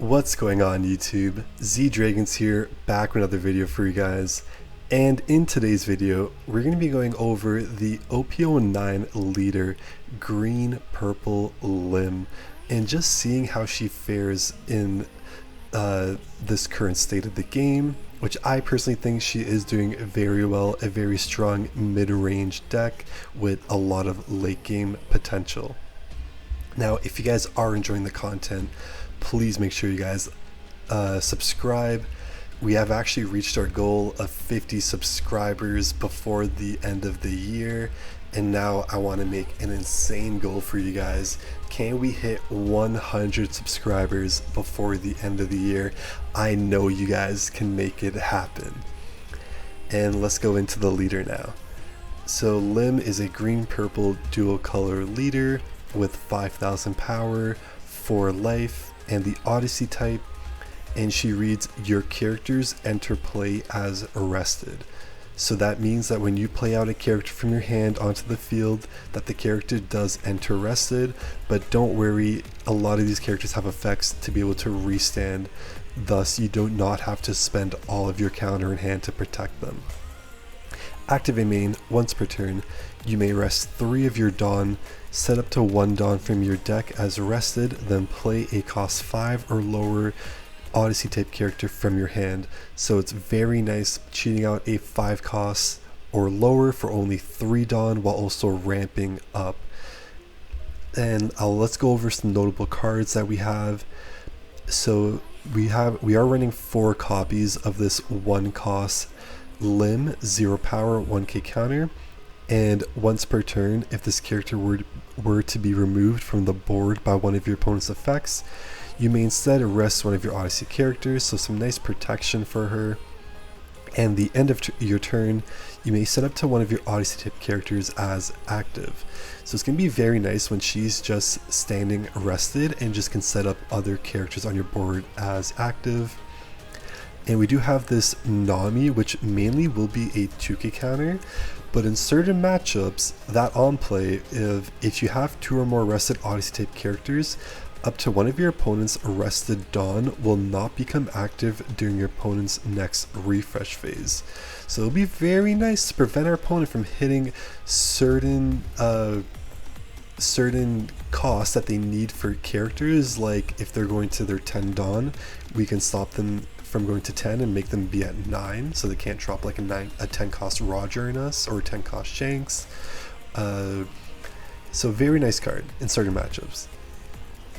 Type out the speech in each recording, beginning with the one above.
What's going on YouTube? Z Dragons here, back with another video for you guys. And in today's video, we're going to be going over the OP09 leader, green purple limb, and just seeing how she fares in this current state of the game, which I personally think she is doing very well, a very strong mid-range deck with a lot of late game potential. Now, if you guys are enjoying the content, please make sure you guys subscribe. We have actually reached our goal of 50 subscribers before the end of the year, and now I want to make an insane goal for you guys. Can we hit 100 subscribers before the end of the year? I know you guys can make it happen. And let's go into the leader now. So Lim is a green purple dual color leader with 5,000 power, 4 life, and the Odyssey type, and she reads your characters enter play as arrested. So that means that when you play out a character from your hand onto the field, that the character does enter rested, but don't worry, a lot of these characters have effects to be able to restand, thus you do not have to spend all of your counter in hand to protect them. Active a main once per turn. You may rest 3 of your Dawn, set up to 1 Dawn from your deck as rested, then play a cost 5 or lower Odyssey type character from your hand. So it's very nice cheating out a 5 cost or lower for only 3 Dawn while also ramping up. And let's go over some notable cards that we have. So we are running 4 copies of this 1 cost Lim, 0 power, 1k counter, and once per turn, if this character were to be removed from the board by one of your opponent's effects, you may instead arrest one of your Odyssey characters, so some nice protection for her. And the end of your turn, you may set up to one of your Odyssey type characters as active. So it's going to be very nice when she's just standing arrested and just can set up other characters on your board as active. And we do have this Nami, which mainly will be a 2k counter, but in certain matchups, that on play, if you have 2 or more arrested Odyssey type characters, up to one of your opponent's arrested Dawn will not become active during your opponent's next refresh phase. So it'll be very nice to prevent our opponent from hitting certain costs that they need for characters, like if they're going to their 10 Dawn, we can stop them from going to 10 and make them be at 9, so they can't drop like a 10 cost Roger in us or a 10 cost Shanks. So very nice card in certain matchups.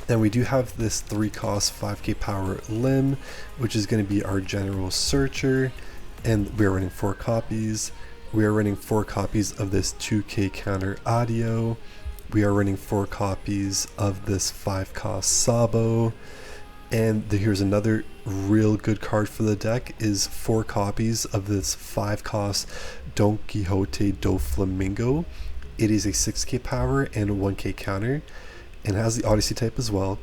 Then we do have this 3 cost 5k power Lim, which is going to be our general searcher, and we are running 4 copies. We are running 4 copies of this 2k counter Audio. We are running 4 copies of this 5 cost Sabo. And here's another real good card for the deck, is 4 copies of this 5 cost Don Quixote do Flamingo. It is a 6k power and a 1k counter, and has the Odyssey type as well.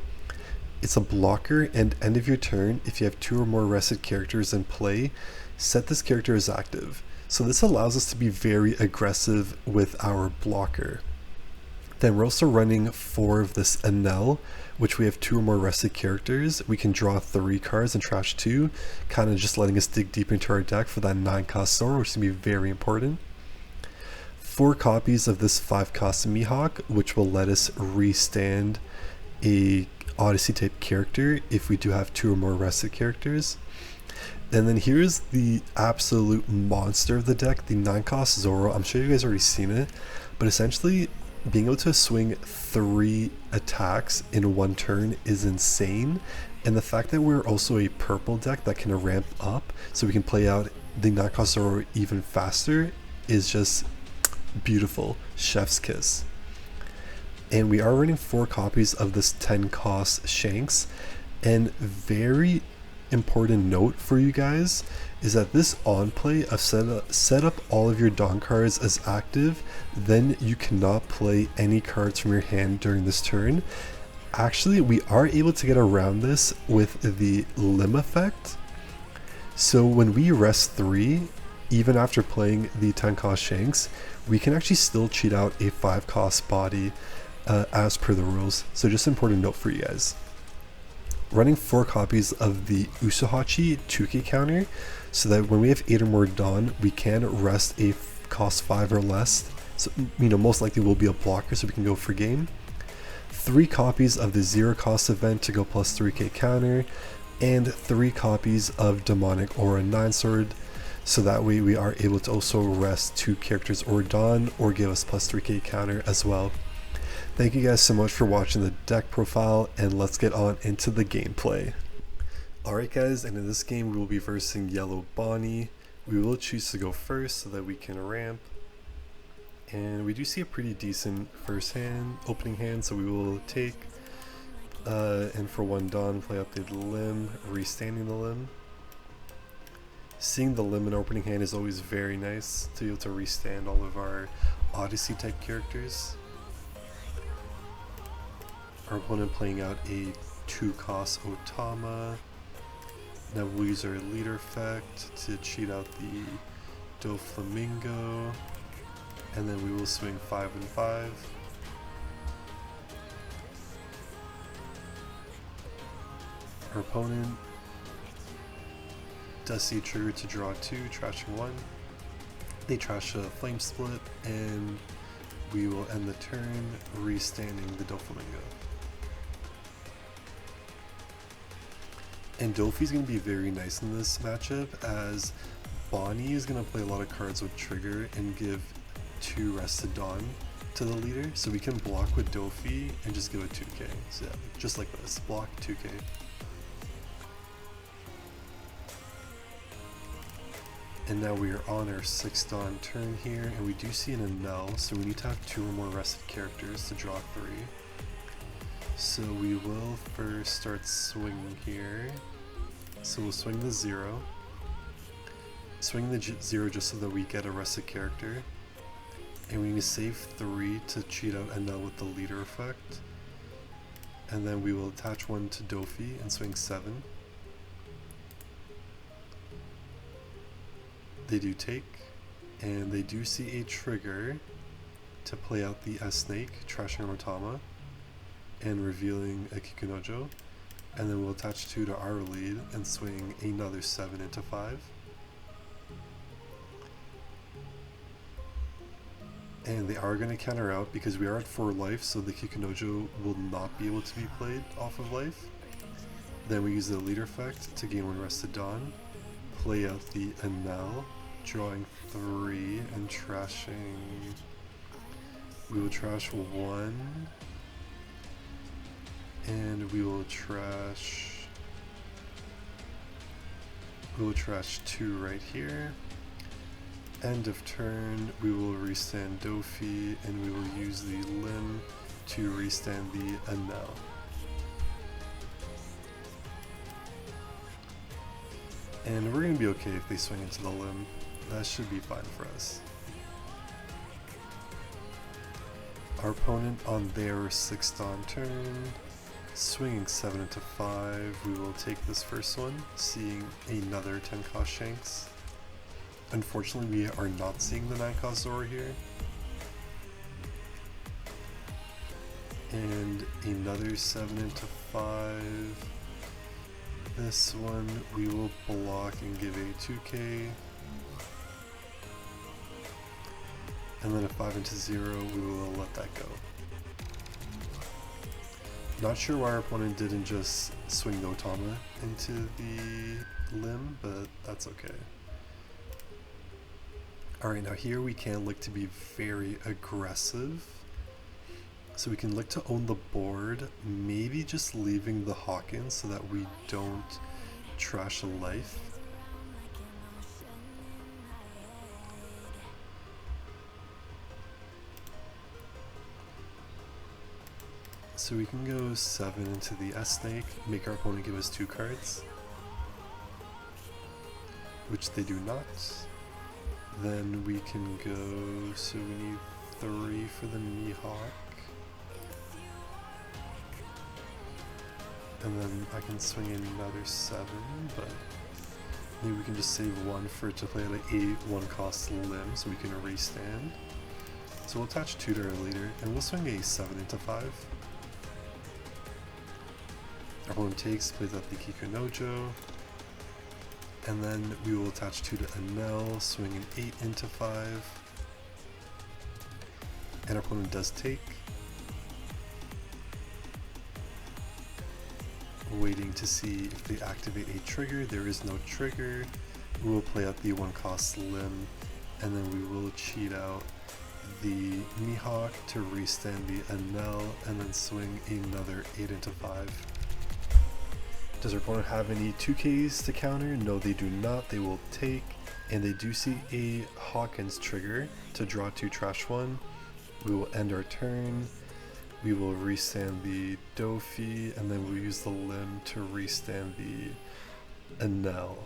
It's a blocker, and end of your turn, if you have 2 or more rested characters in play, set this character as active. So this allows us to be very aggressive with our blocker. Then we're also running 4 of this Enel, which we have 2 or more rested characters. We can draw 3 cards and trash 2, kind of just letting us dig deep into our deck for that 9 cost Sora, which is going to be very important. 4 copies of this 5 cost Mihawk, which will let us restand a Odyssey type character if we do have 2 or more rested characters. And then here's the absolute monster of the deck, the 9 cost Zoro. I'm sure you guys already seen it, but essentially being able to swing 3 attacks in 1 turn is insane, and the fact that we're also a purple deck that can ramp up so we can play out the 9 cost Zoro even faster is just beautiful. Chef's kiss. And we are running 4 copies of this 10 cost Shanks, and very important note for you guys is that this on play of set up all of your Dawn cards as active, then you cannot play any cards from your hand during this turn. Actually, we are able to get around this with the Lim effect. So when we rest 3, even after playing the 10 cost Shanks, we can actually still cheat out a 5 cost body as per the rules. So just an important note for you guys. running 4 copies of the Usuhachi 2k counter, so that when we have 8 or more Dawn, we can rest a cost 5 or less. So, most likely will be a blocker, so we can go for game. 3 copies of the 0 cost event to go plus 3k counter, and 3 copies of Demonic Aura 9 sword, so that way we are able to also rest 2 characters or Dawn, or give us plus 3k counter as well. Thank you guys so much for watching the deck profile, and let's get on into the gameplay. Alright guys, and in this game we will be versing Yellow Bonnie. We will choose to go first so that we can ramp. And we do see a pretty decent first hand, opening hand, so we will take, and for 1 Dawn, play up the limb, restanding the limb. Seeing the limb in opening hand is always very nice to be able to restand all of our Odyssey type characters. Our opponent playing out a 2 cost Otama. Now we'll use our leader effect to cheat out the Doflamingo. And then we will swing 5 and 5. Our opponent does see a trigger to draw 2, trashing 1. They trash a Flame Split, and we will end the turn restanding the Doflamingo. And Dofi's going to be very nice in this matchup, as Bonnie is going to play a lot of cards with trigger and give 2 rested Dawn to the leader, so we can block with Dofi and just give it 2k. So yeah, just like this, block 2k. And now we are on our 6th Dawn turn here, and we do see an Enel, so we need to have 2 or more rested characters to draw 3. So we will first start swinging here. So we'll swing the 0. Swing the 0 just so that we get a rested character. And we need to save 3 to cheat out Enel with the leader effect. And then we will attach 1 to Dofi and swing 7. They do take, and they do see a trigger to play out the S-Snake, trashing Otama, and revealing a Kikunojo. And then we'll attach 2 to our lead and swing another 7 into 5. And they are going to counter out because we are at 4 life, so the Kikunojo will not be able to be played off of life. Then we use the leader effect to gain 1 rested Dawn, play out the Enel, drawing 3 and trashing. We will trash 1, and we will trash 2 right here. End of turn, we will restand Dofi, and we will use the limb to restand the Enel. And we're going to be okay if they swing into the limb. That should be fine for us. Our opponent on their 6th Dawn turn, swinging 7 into 5, we will take this first one, seeing another 10 cost Shanks. Unfortunately, we are not seeing the 9 cost Zora here. And another 7 into 5. This one we will block and give a 2k. And then a 5 into 0, we will let that go. Not sure why our opponent didn't just swing the Otama into the limb, but that's okay. Alright, now here we can look to be very aggressive. So we can look to own the board, maybe just leaving the Hawkins so that we don't trash a life. So we can go 7 into the S-Snake, make our opponent give us 2 cards, which they do not. Then we can go, so we need 3 for the Mihawk. And then I can swing in another 7, but maybe we can just save 1 for it to play at an 8 1-cost limb so we can restand. So we'll attach 2 to our leader, and we'll swing a 7 into 5. Our opponent takes, plays out the Kikunojo, and then we will attach 2 to Enel, swing an 8 into 5, and our opponent does take. Waiting to see if they activate a trigger. There is no trigger. We will play out the 1-cost limb, and then we will cheat out the Mihawk to restand the Enel, and then swing another 8 into 5. Does our opponent have any 2Ks to counter? No, they do not. They will take, and they do see a Hawkins trigger to draw 2 trash 1. We will end our turn. We will restand the Dofi, and then we'll use the limb to restand the Enel.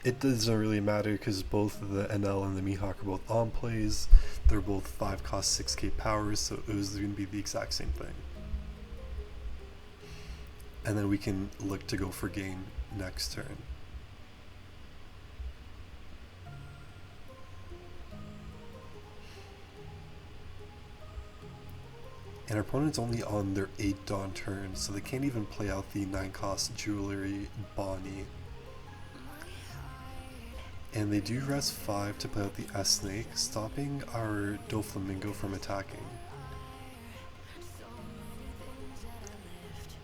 It doesn't really matter because both the Enel and the Mihawk are both on plays. They're both 5-cost 6k powers, so it was going to be the exact same thing. And then we can look to go for game next turn. And our opponent's only on their 8 Dawn turn, so they can't even play out the 9-cost Jewelry Bonnie. And they do rest 5 to play out the S-Snake, stopping our Doflamingo from attacking.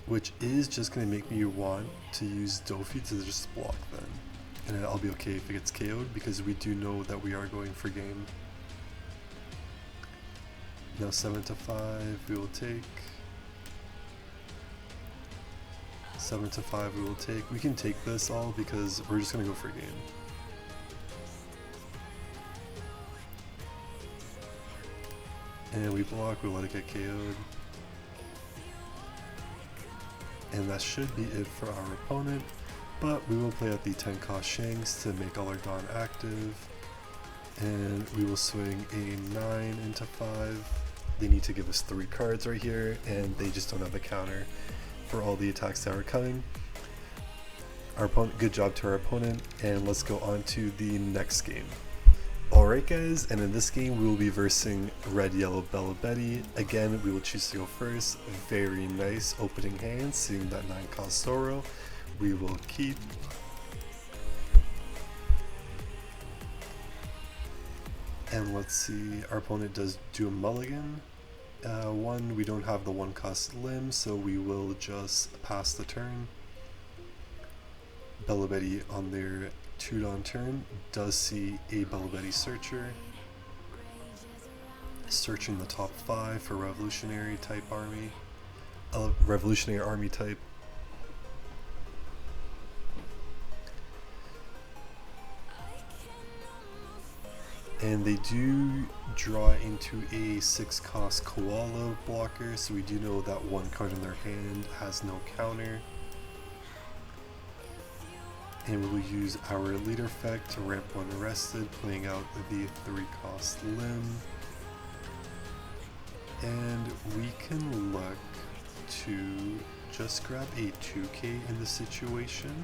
Which is just going to make me want to use Dofi to just block then. And I'll be okay if it gets KO'd, because we do know that we are going for game. Now 7 to 5 we will take. 7 to 5 we will take. We can take this all because we're just going to go for game. And we block, we let it get KO'd. And that should be it for our opponent, but we will play out the 10-cost Shanks to make all our Dawn active. And we will swing a 9 into 5. They need to give us 3 cards right here, and they just don't have the counter for all the attacks that are coming. Our opponent, good job to our opponent, and let's go on to the next game. Alright guys, and in this game we will be versing Red Yellow Bella Betty. Again, we will choose to go first. Very nice opening hand, seeing that 9-cost Zoro. We will keep. And let's see, our opponent does do a mulligan. One, we don't have the 1-cost limb, so we will just pass the turn. Bella Betty on their 2 Dawn turn does see a Bella Betty Searcher. Searching the top 5 for Revolutionary type army. Revolutionary army type. And they do draw into a 6-cost Koala blocker, so we do know that 1 card in their hand has no counter. And we will use our leader effect to ramp 1 arrested, playing out the 3-cost limb. And we can look to just grab a 2k in the situation.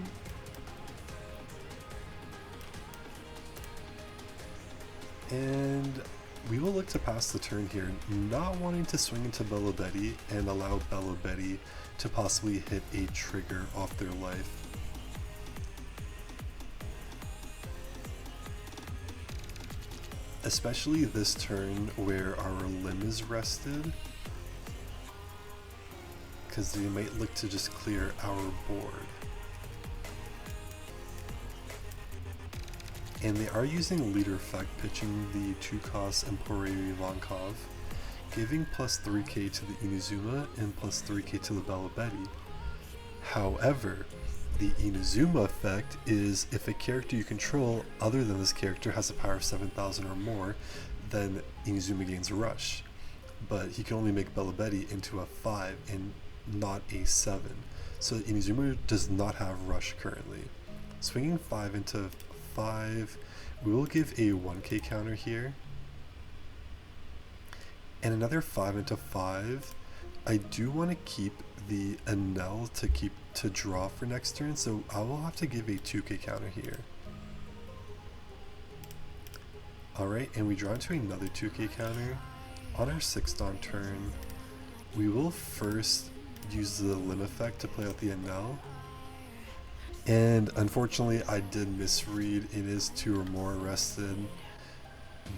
And we will look to pass the turn here, not wanting to swing into Bella Betty and allow Bella Betty to possibly hit a trigger off their life. Especially this turn where our limb is rested, because they might look to just clear our board. And they are using leader effect, pitching the 2-cost Emporio Ivankov, giving plus 3k to the Inazuma and plus 3k to the Bella Betty. However, the Inazuma effect is if a character you control other than this character has a power of 7,000 or more, then Inazuma gains a rush. But he can only make Bella Betty into a 5 and not a 7. So Inazuma does not have rush currently. Swinging 5 into 5, we will give a 1k counter here. And another 5 into 5. I do want to keep the Enel to draw for next turn, so I will have to give a 2k counter here. Alright, and we draw into another 2k counter. On our 6th Dawn turn, we will first use the limb effect to play out the NL. And unfortunately, I did misread. It is 2 or more arrested.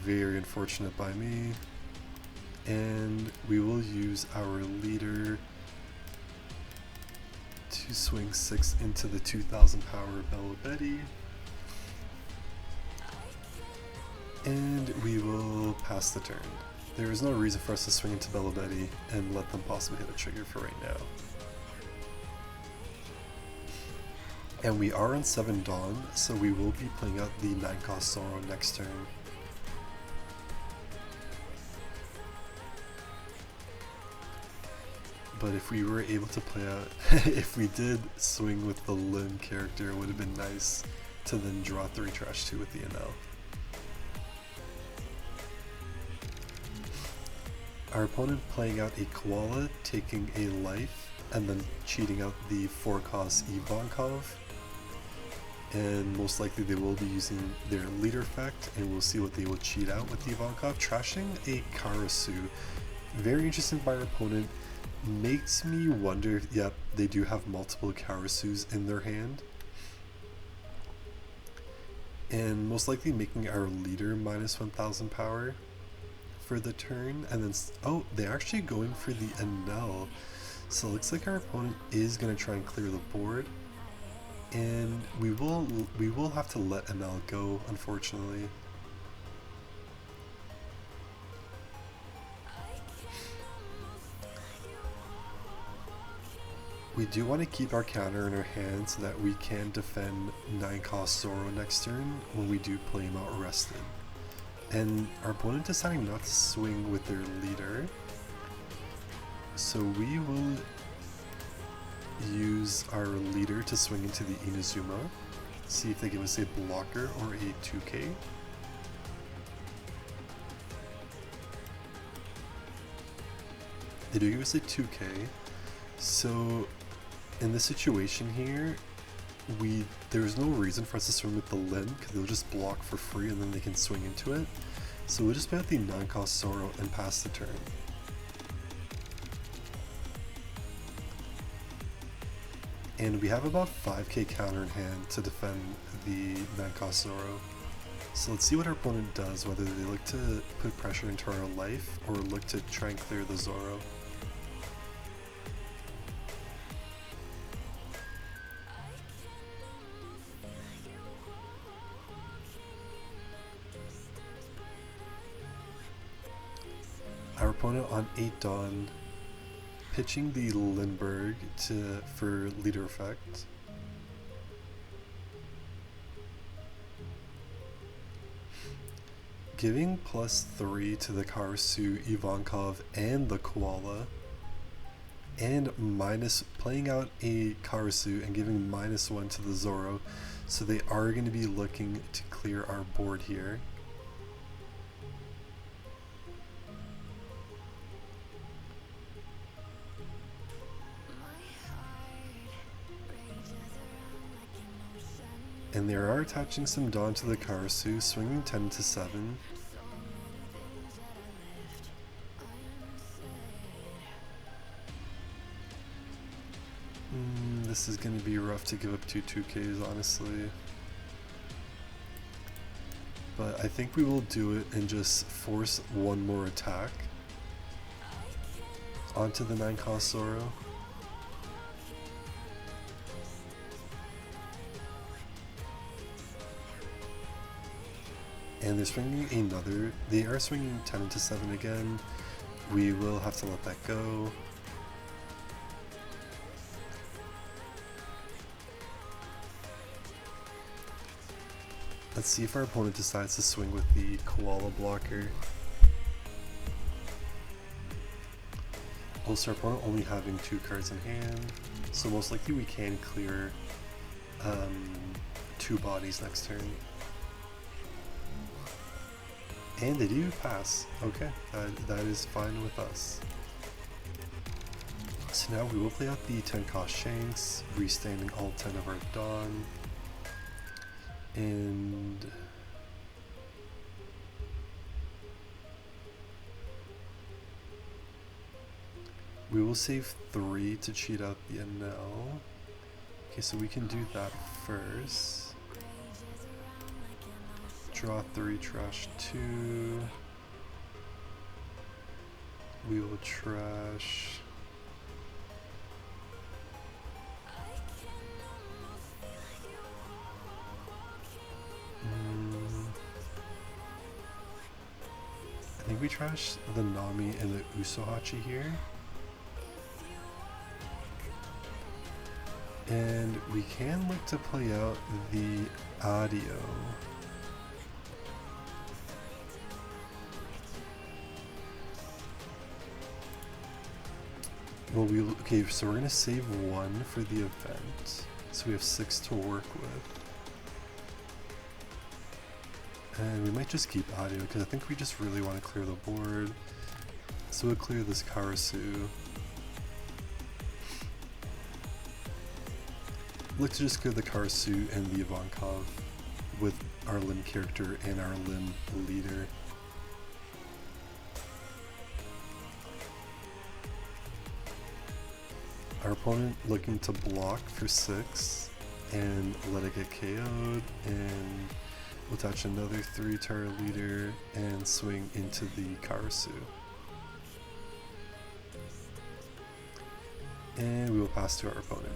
Very unfortunate by me. And we will use our leader to swing 6 into the 2000 power Bella Betty. And we will pass the turn. There is no reason for us to swing into Bella Betty and let them possibly hit a trigger for right now. And we are on 7 Dawn, so we will be playing out the 9 cost Sara next turn. But if we were able to play out, if we did swing with the limb character, it would have been nice to then draw 3 trash 2 with the NL. Our opponent playing out a Koala, taking a life, and then cheating out the 4 cost Ivankov. And most likely they will be using their leader effect, and we'll see what they will cheat out with the Ivankov. Trashing a Karasu. Very interesting by our opponent. Makes me wonder if, yep, they do have multiple Karasus in their hand. And most likely making our leader minus 1000 power for the turn. And then, oh, they're actually going for the NL. So it looks like our opponent is going to try and clear the board. And we will have to let NL go, unfortunately. We do want to keep our counter in our hand so that we can defend 9 cost Sara next turn when we do play him out arrested. And our opponent deciding not to swing with their leader. So we will use our leader to swing into the Inazuma. See if they give us a blocker or a 2K. They do give us a 2K. So in this situation here, there's no reason for us to swing with the limb because they'll just block for free and then they can swing into it. So we'll just play out the 9 cost Sara and pass the turn. And we have about 5k counter in hand to defend the 9 cost Sara. So let's see what our opponent does, whether they look to put pressure into our life or look to try and clear the Zoro. Our opponent on 8 Dawn, pitching the Lindbergh for leader effect. Giving +3 to the Karasu, Ivankov, and the Koala. And playing out a Karasu and giving -1 to the Zoro. So they are going to be looking to clear our board here. And they are attaching some Dawn to the Karasu, swinging 10 to 7. This is going to be rough to give up 2Ks, honestly. But I think we will do it and just force one more attack onto the 9 cost Zoro. And they're swinging another. They are swinging 10 to 7 again. We will have to let that go. Let's see if our opponent decides to swing with the Koala blocker. Also, our opponent only having 2 cards in hand, so most likely we can clear 2 bodies next turn. And they do pass. Okay, that is fine with us. So now we will play out the 10 cost Shanks, restanding all 10 of our Dawn. And We will save 3 to cheat out the NL. Okay, so we can do that first. Draw 3, trash 2. We will trash. I think we trash the Nami and the Usohachi here. And we can look to play out the audio. Well, okay, so we're gonna save 1 for the event. So we have 6 to work with. And we might just keep audio because I think we just really want to clear the board. So we'll clear this Karasu. Look to just clear the Karasu and the Ivankov with our Lim character and our Lim leader. Our opponent looking to block for 6 and let it get KO'd, and we'll attach another 3 to our leader and swing into the Karasu. And we will pass to our opponent.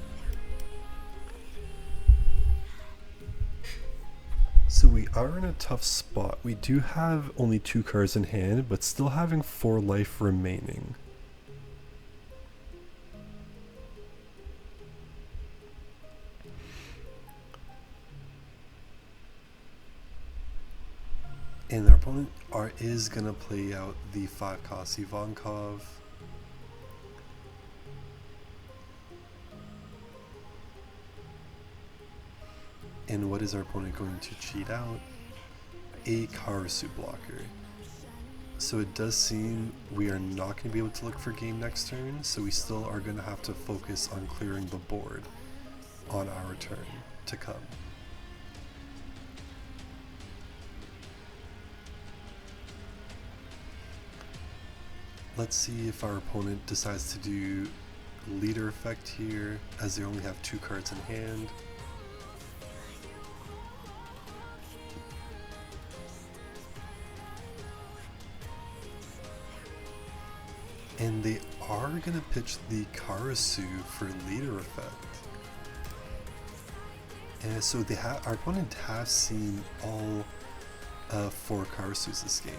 So we are in a tough spot. We do have only 2 cards in hand, but still having 4 life remaining. And our opponent is going to play out the 5 cost Ivankov. And what is our opponent going to cheat out? A Karasu blocker. So it does seem we are not going to be able to look for game next turn, so we still are going to have to focus on clearing the board on our turn to come. Let's see if our opponent decides to do leader effect here, as they only have 2 cards in hand. And they are going to pitch the Karasu for leader effect. And so our opponent has seen all 4 Karasus this game.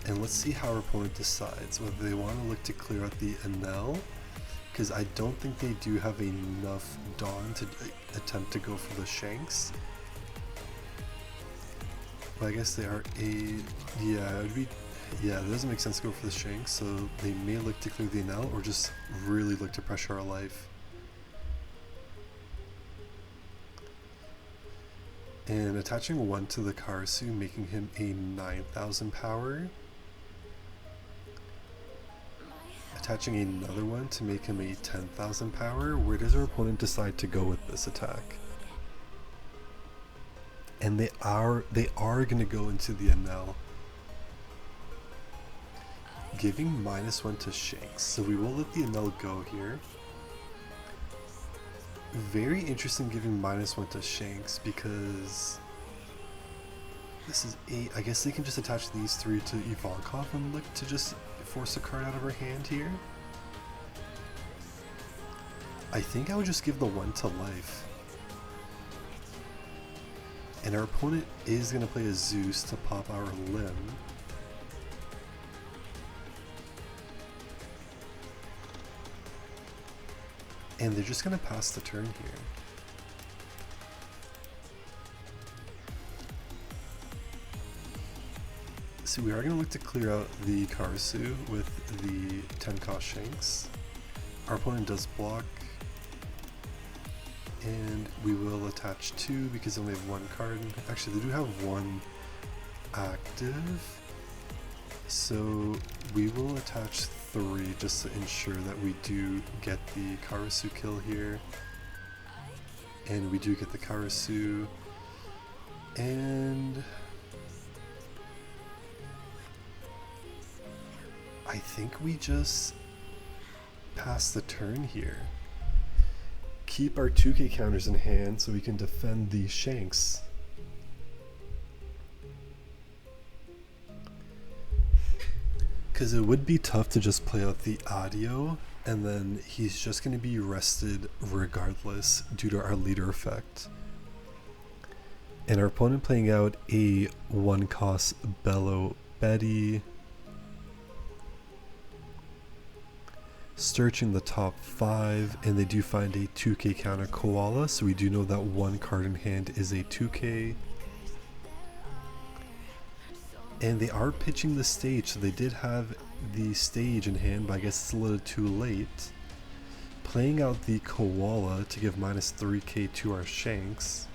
And let's see how our opponent decides, whether they want to look to clear out the Enel, because I don't think they do have enough Dawn to attempt to go for the Shanks. But I guess they are yeah, it doesn't make sense to go for the Shanks, so they may look to clear the Enel or just really look to pressure our life. And attaching 1 to the Karasu, making him a 9,000 power. Attaching another one to make him a 10,000 power. Where does our opponent decide to go with this attack? And they are going to go into the Enel, giving -1 to Shanks. So we will let the Enel go here. Very interesting giving -1 to Shanks, because this is 8. I guess they can just attach these 3 to Ivankov and look to just force a card out of her hand here. I think I would just give the 1 to life. And our opponent is going to play a Zeus to pop our Lim. And they're just going to pass the turn here. So we are going to look to clear out the Karasu with the 10 cost Shanks. Our opponent does block. And we will attach 2 because they only have 1 card. Actually, they do have 1 active. So we will attach 3 just to ensure that we do get the Karasu kill here. And we do get the Karasu. And I think we just pass the turn here. Keep our 2k counters in hand so we can defend the Shanks. Because it would be tough to just play out the audio and then he's just going to be rested regardless due to our leader effect. And our opponent playing out a 1-cost Bellow Betty, searching the top 5, and they do find a 2k counter Koala, so we do know that 1 card in hand is a 2k. And they are pitching the stage, so they did have the stage in hand, but I guess it's a little too late. Playing out the Koala to give minus 3k to our Shanks.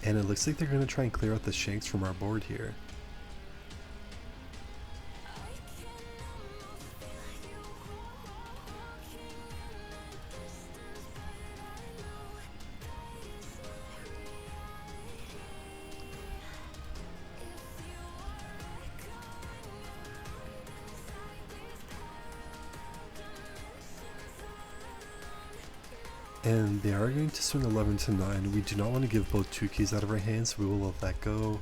And it looks like they're going to try and clear out the Shanks from our board here. And they are going to swing 11 to 9. We do not want to give both 2Ks out of our hands, so we will let that go.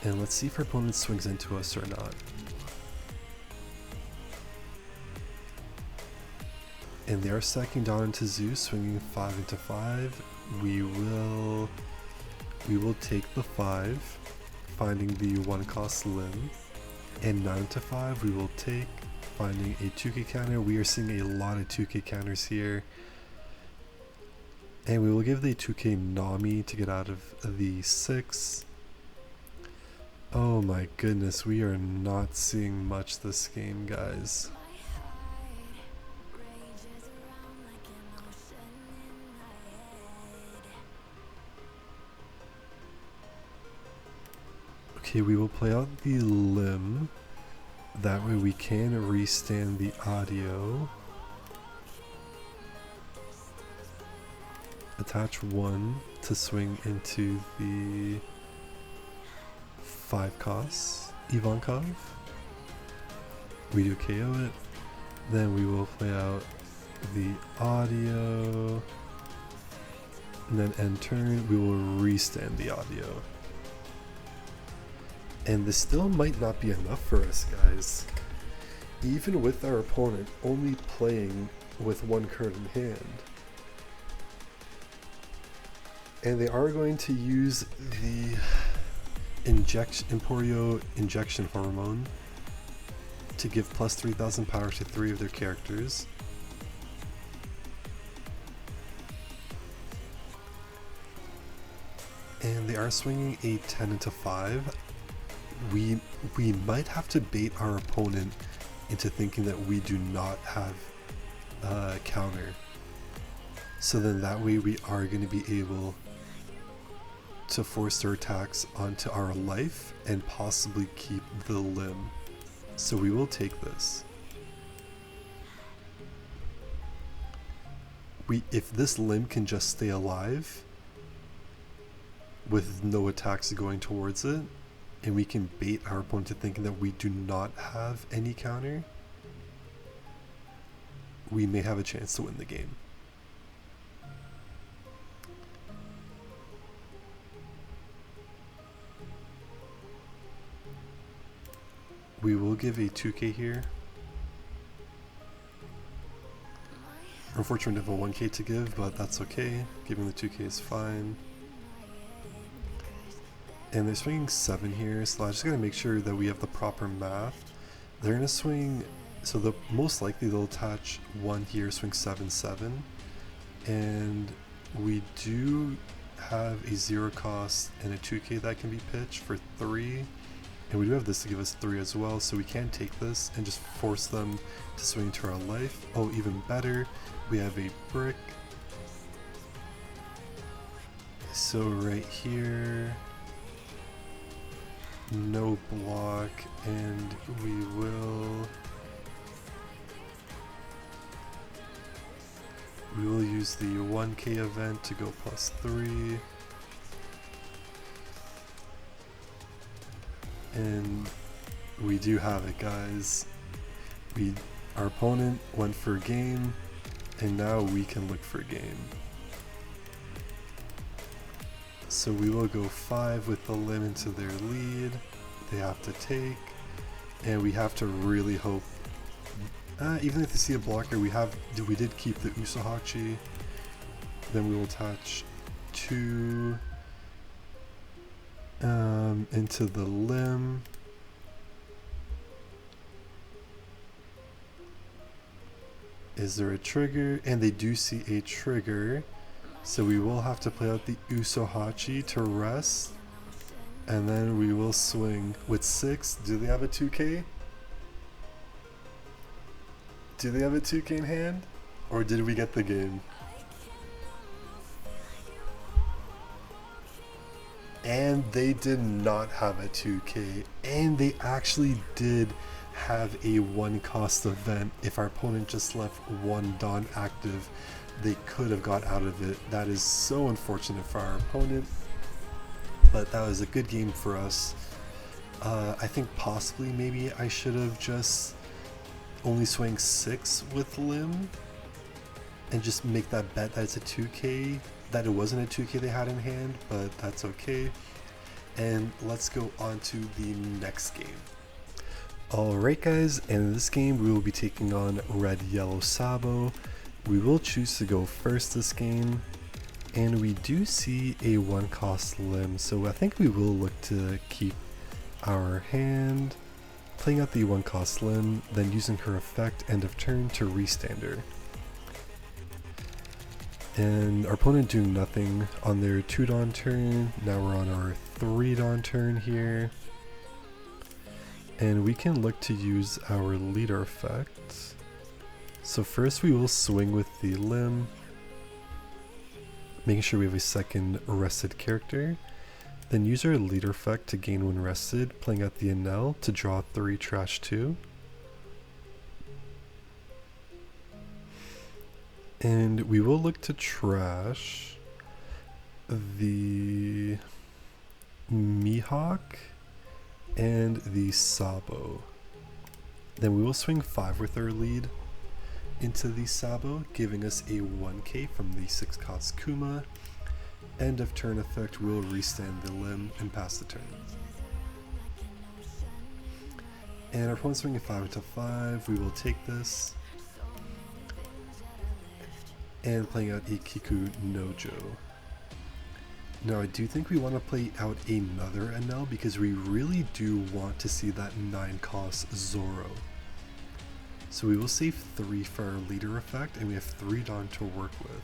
And let's see if our opponent swings into us or not. And they are stacking down into Zeus, swinging 5 into 5. We will take the 5, finding the 1-cost limb. And 9 into 5 we will take, finding a 2k counter. We are seeing a lot of 2k counters here. And we will give the 2k Nami to get out of the 6. Oh my goodness, we are not seeing much this game, guys. Okay, we will play out the limb. That way we can restand the audio. Attach 1 to swing into the 5-cost Ivankov. We do KO it. Then we will play out the audio. And then end turn, we will restand the audio. And this still might not be enough for us, guys. Even with our opponent only playing with 1 card in hand. And they are going to use the Emporio injection hormone to give plus 3000 power to 3 of their characters. And they are swinging a 10 into 5. We might have to bait our opponent into thinking that we do not have a counter. So then that way we are going to be able to force their attacks onto our life and possibly keep the limb. So we will take this. If this limb can just stay alive with no attacks going towards it, and we can bait our opponent to thinking that we do not have any counter, we may have a chance to win the game. We will give a 2k here. Unfortunately, we have a 1k to give, but that's okay. Giving the 2k is fine. And they're swinging 7 here, so I just gotta make sure that we have the proper math. They're gonna swing, so most likely they'll attach 1 here, swing 7, 7. And we do have a 0 cost and a 2k that can be pitched for 3. And we do have this to give us 3 as well, so we can take this and just force them to swing to our life. Oh, even better, we have a brick. So right here, no block, and we will We will use the 1k event to go +3. And we do have it, guys. Our opponent went for game, and now we can look for game. So we will go 5 with the limb into their lead. They have to take, and we have to really hope. Even if they see a blocker, we did keep the Usohachi. Then we will attach 2 into the limb. Is there a trigger? And they do see a trigger. So we will have to play out the Usohachi to rest. And then we will swing with 6. Do they have a 2k? Do they have a 2k in hand? Or did we get the game? And they did not have a 2k. And they actually did have a 1 cost event. If our opponent just left 1 Dawn active, they could have got out of it. That is so unfortunate for our opponent, but that was a good game for us. I think possibly maybe I should have just only swing 6 with limb and just make that bet that it's a 2k, that it wasn't a 2k they had in hand, but that's okay. And let's go on to the next game. Alright guys, and in this game we will be taking on Red Yellow Sabo. We will choose to go first this game, and we do see a 1 cost limb, so I think we will look to keep our hand, playing out the 1 cost limb, then using her effect end of turn to restand her. And our opponent doing nothing on their 2 Dawn turn. Now we're on our 3 Dawn turn here. And we can look to use our leader effect. So first we will swing with the limb, making sure we have a second rested character. Then use our leader effect to gain 1 rested, playing out the Enel to draw 3, trash 2. And we will look to trash the Mihawk and the Sabo. Then we will swing 5 with our lead into the Sabo, giving us a 1k from the 6 cost Kuma. End of turn effect will restand the limb and pass the turn. And our opponent swinging 5 into 5, we will take this. And playing out a Kiku Nojo. Now I do think we want to play out another Enel because we really do want to see that 9 cost Zoro. So we will save 3 for our leader effect, and we have 3 Dawn to work with.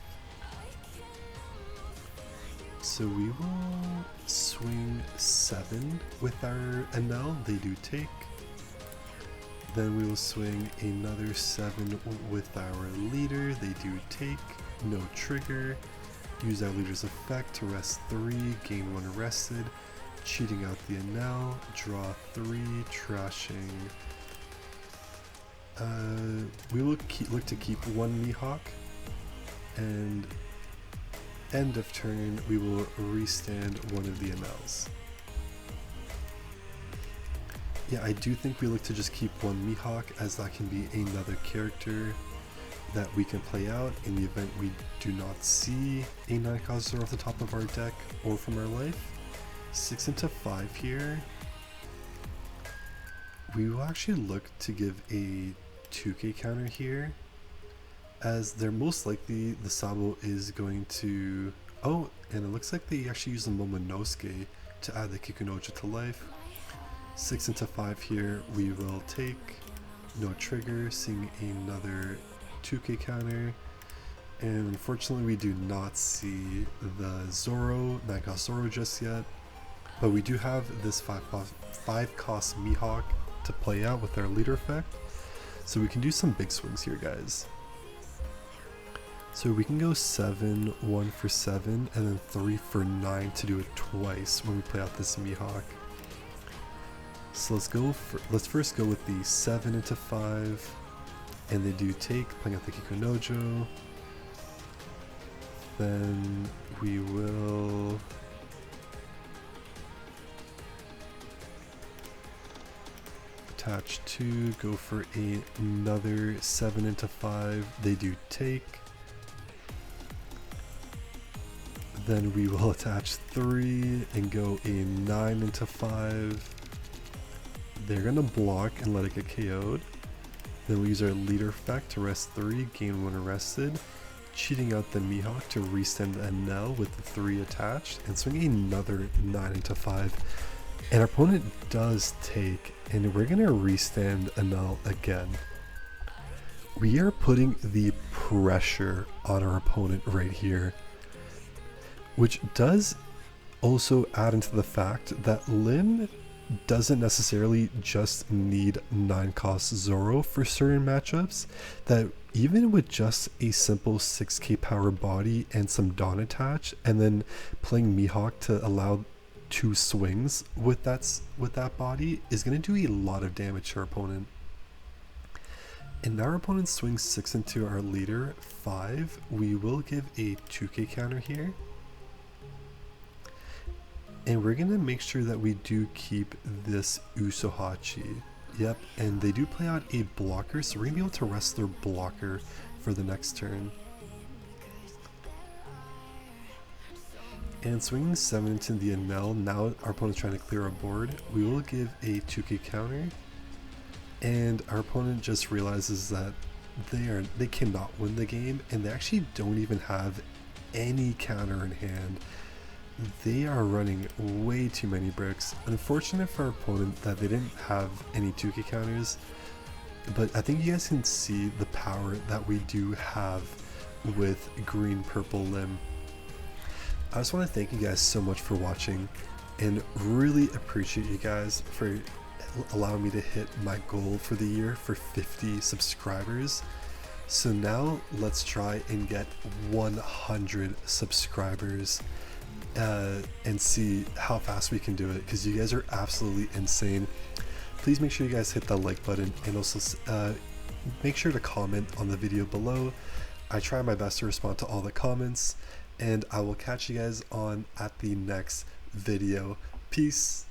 So we will swing 7 with our Enel, they do take. Then we will swing another 7 with our leader, they do take, no trigger. Use our leader's effect to rest 3, gain 1 rested, cheating out the Enel, draw 3, trashing. We will look to keep 1 Mihawk, and end of turn we will restand 1 of the Enels. Yeah, I do think we look to just keep 1 Mihawk, as that can be another character that we can play out in the event we do not see a 9 cost Zoro off the top of our deck or from our life. 6 into 5 here. We will actually look to give a 2k counter here, as they're most likely the Sabo is going to... Oh, and it looks like they actually use the Momonosuke to add the Kikunojo to life. 6 into 5 here, we will take, no trigger, seeing another 2k counter. And unfortunately we do not see the Zoro, 9 cost Zoro just yet, but we do have this 5 cost Mihawk to play out with our leader effect. So we can do some big swings here, guys. So we can go 7, 1 for 7, and then 3 for 9 to do it twice when we play out this Mihawk. So let's first go with the 7 into 5, and they do take, playing out the Kikunojo. then we will attach 2, go for another 7 into 5. They do take. Then we will attach 3 and go a 9 into 5. They're gonna block and let it get KO'd. Then we use our leader effect to rest 3, gain 1 arrested, cheating out the Mihawk to resend a Nell with the 3 attached, and swing another 9 into 5. And our opponent does take, and we're gonna restand a Nell again. We are putting the pressure on our opponent right here, which does also add into the fact that Lin doesn't necessarily just need 9 cost Zoro for certain matchups, that even with just a simple 6k power body and some Dawn attach, and then playing Mihawk to allow 2 swings with that body is going to do a lot of damage to our opponent. And now our opponent swings 6 into our leader 5. We will give a 2k counter here. And we're gonna make sure that we do keep this Usohachi. Yep, and they do play out a blocker, so we're gonna be able to rest their blocker for the next turn. And swinging 7 into the Enel, now our opponent's trying to clear a board. We will give a 2k counter, and our opponent just realizes that they cannot win the game, and they actually don't even have any counter in hand. They are running way too many bricks. Unfortunate for our opponent that they didn't have any 2k counters, but I think you guys can see the power that we do have with green purple limb. I just want to thank you guys so much for watching, and really appreciate you guys for allowing me to hit my goal for the year for 50 subscribers. So now let's try and get 100 subscribers and see how fast we can do it, because you guys are absolutely insane. Please make sure you guys hit that like button, and also make sure to comment on the video below. I try my best to respond to all the comments, and I will catch you guys on at the next video. Peace.